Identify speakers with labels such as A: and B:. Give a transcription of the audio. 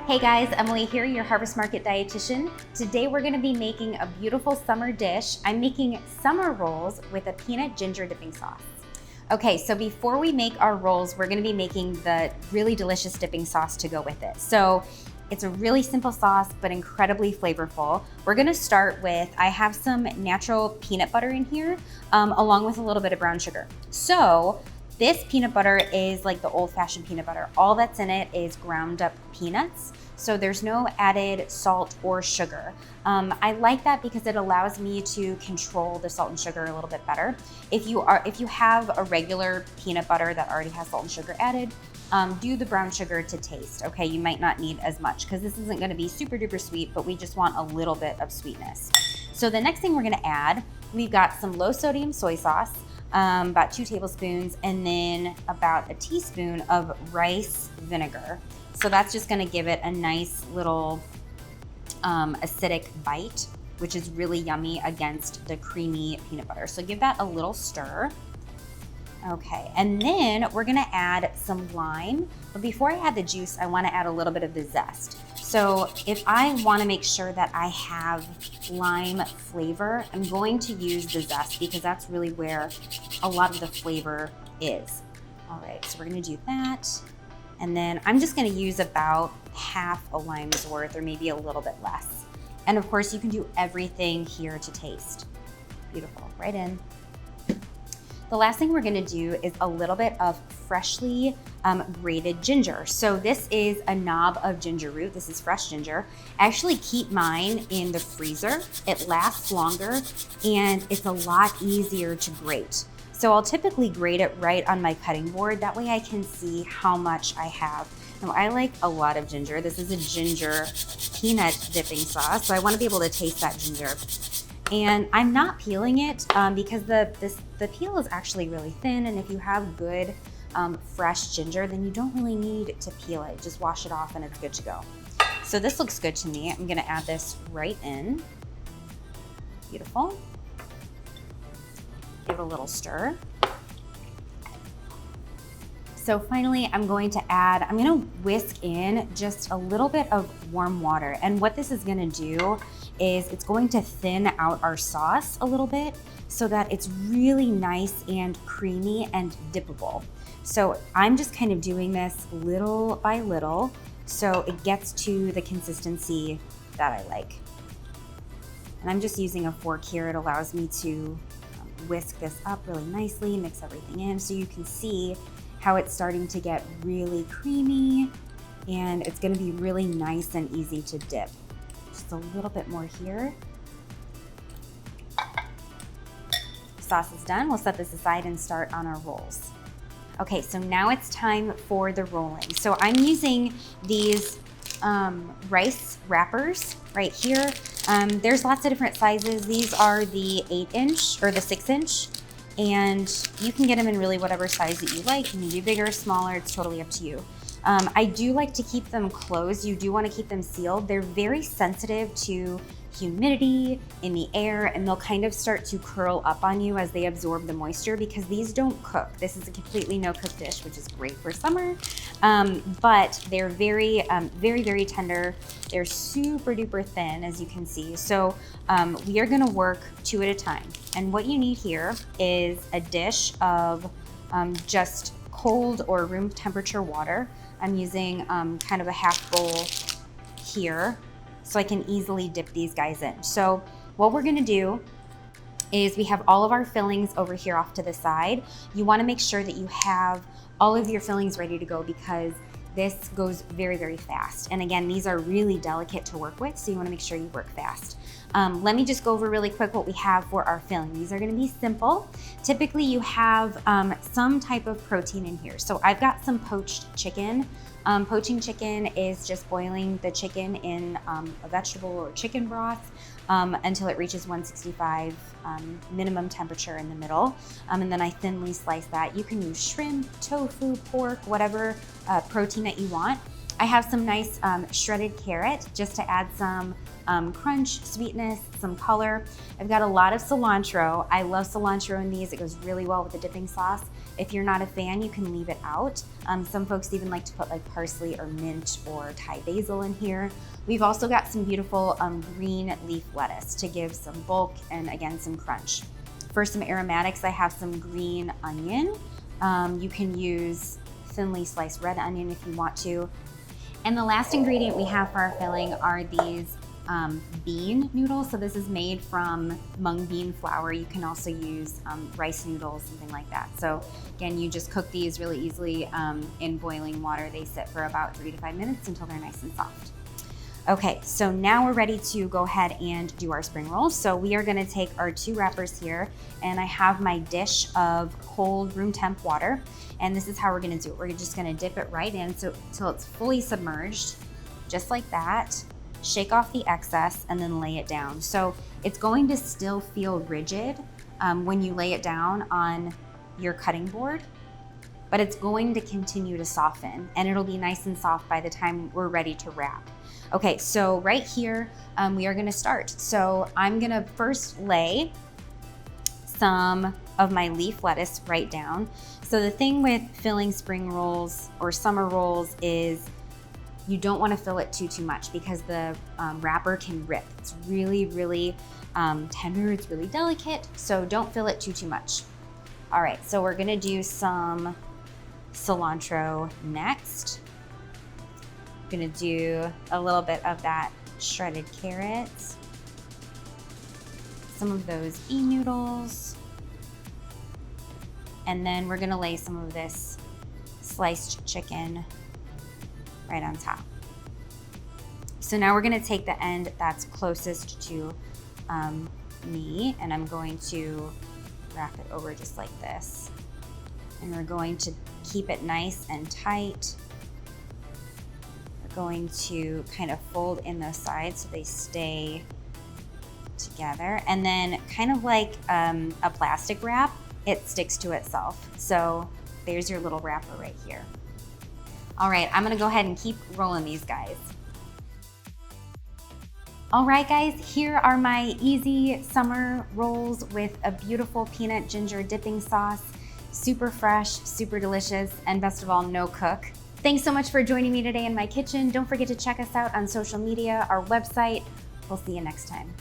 A: Hey guys, Emily here, your Harvest Market dietitian. Today we're gonna be making a beautiful summer dish. I'm making summer rolls with a peanut ginger dipping sauce. Okay, so before we make our rolls, we're gonna be making the really delicious dipping sauce to go with it. So it's a really simple sauce, but incredibly flavorful. We're gonna start with, I have some natural peanut butter in here, along with a little bit of brown sugar. So this peanut butter is like the old-fashioned peanut butter. All that's in it is ground up peanuts. So there's no added salt or sugar. I like that because it allows me to control the salt and sugar a little bit better. If you have a regular peanut butter that already has salt and sugar added, do the brown sugar to taste, okay? You might not need as much because this isn't gonna be super duper sweet, but we just want a little bit of sweetness. So the next thing we're gonna add, we've got some low sodium soy sauce, about 2 tablespoons, and then about a teaspoon of rice vinegar. So that's just gonna give it a nice little acidic bite, which is really yummy against the creamy peanut butter. So give that a little stir. Okay, and then we're gonna add some lime. But before I add the juice, I wanna add a little bit of the zest. So if I wanna make sure that I have lime flavor, I'm going to use the zest because that's really where a lot of the flavor is. All right, so we're gonna do that. And then I'm just gonna use about half a lime's worth or maybe a little bit less. And of course you can do everything here to taste. Beautiful, right in. The last thing we're gonna do is a little bit of freshly grated ginger. So this is a knob of ginger root. This is fresh ginger. I actually keep mine in the freezer. It lasts longer and it's a lot easier to grate. So I'll typically grate it right on my cutting board. That way I can see how much I have. Now I like a lot of ginger. This is a ginger peanut dipping sauce, so I wanna be able to taste that ginger. And I'm not peeling it because the peel is actually really thin, and if you have good fresh ginger, then you don't really need to peel it. Just wash it off and it's good to go. So this looks good to me. I'm gonna add this right in. Beautiful. Give it a little stir. So finally, I'm gonna whisk in just a little bit of warm water. And what this is gonna do is it's going to thin out our sauce a little bit so that it's really nice and creamy and dippable. So I'm just kind of doing this little by little so it gets to the consistency that I like. And I'm just using a fork here. It allows me to whisk this up really nicely, mix everything in so you can see how it's starting to get really creamy and it's gonna be really nice and easy to dip. Just a little bit more here. Sauce is done. We'll set this aside and start on our rolls. Okay, so now it's time for the rolling. So I'm using these rice wrappers right here. There's lots of different sizes. These are the 8-inch or the 6-inch, and you can get them in really whatever size that you like. You can be bigger, smaller, it's totally up to you. I do like to keep them closed. You do want to keep them sealed. They're very sensitive to humidity in the air, and they'll kind of start to curl up on you as they absorb the moisture because these don't cook. This is a completely no-cook dish, which is great for summer, but they're very, very tender. They're super duper thin, as you can see. So we are gonna work 2 at a time. And what you need here is a dish of just cold or room temperature water. I'm using kind of a half bowl here so I can easily dip these guys in. So what we're gonna do is we have all of our fillings over here off to the side. You wanna make sure that you have all of your fillings ready to go because this goes very, very fast. And again, these are really delicate to work with, so you wanna make sure you work fast. Let me just go over really quick what we have for our filling. These are gonna be simple. Typically you have some type of protein in here. So I've got some poached chicken. Poaching chicken is just boiling the chicken in a vegetable or chicken broth until it reaches 165 minimum temperature in the middle. And then I thinly slice that. You can use shrimp, tofu, pork, whatever protein that you want. I have some nice shredded carrot just to add some crunch, sweetness, some color. I've got a lot of cilantro. I love cilantro in these. It goes really well with the dipping sauce. If you're not a fan, you can leave it out. Some folks even like to put like parsley or mint or Thai basil in here. We've also got some beautiful green leaf lettuce to give some bulk and again, some crunch. For some aromatics, I have some green onion. You can use thinly sliced red onion if you want to. And the last ingredient we have for our filling are these bean noodles. So this is made from mung bean flour. You can also use rice noodles, something like that. So again, you just cook these really easily in boiling water. They sit for about 3 to 5 minutes until they're nice and soft. Okay, so now we're ready to go ahead and do our spring rolls. So we are gonna take our 2 wrappers here, and I have my dish of cold room temp water, and this is how we're gonna do it. We're just gonna dip it right in until it's fully submerged, just like that. Shake off the excess and then lay it down. So it's going to still feel rigid when you lay it down on your cutting board, but it's going to continue to soften, and it'll be nice and soft by the time we're ready to wrap. Okay, so right here, we are gonna start. So I'm gonna first lay some of my leaf lettuce right down. So the thing with filling spring rolls or summer rolls is you don't wanna fill it too much because the wrapper can rip. It's really, really tender, it's really delicate, so don't fill it too much. All right, so we're gonna do some cilantro next. I'm gonna do a little bit of that shredded carrots, some of those bean noodles, and then we're gonna lay some of this sliced chicken right on top. So now we're gonna take the end that's closest to me, and I'm going to wrap it over just like this. And we're going to keep it nice and tight. We're going to kind of fold in those sides so they stay together. And then kind of like a plastic wrap, it sticks to itself. So there's your little wrapper right here. All right, I'm gonna go ahead and keep rolling these guys. All right, guys, here are my easy summer rolls with a beautiful peanut ginger dipping sauce. Super fresh, super delicious, and best of all, no cook. Thanks so much for joining me today in my kitchen. Don't forget to check us out on social media, our website. We'll see you next time.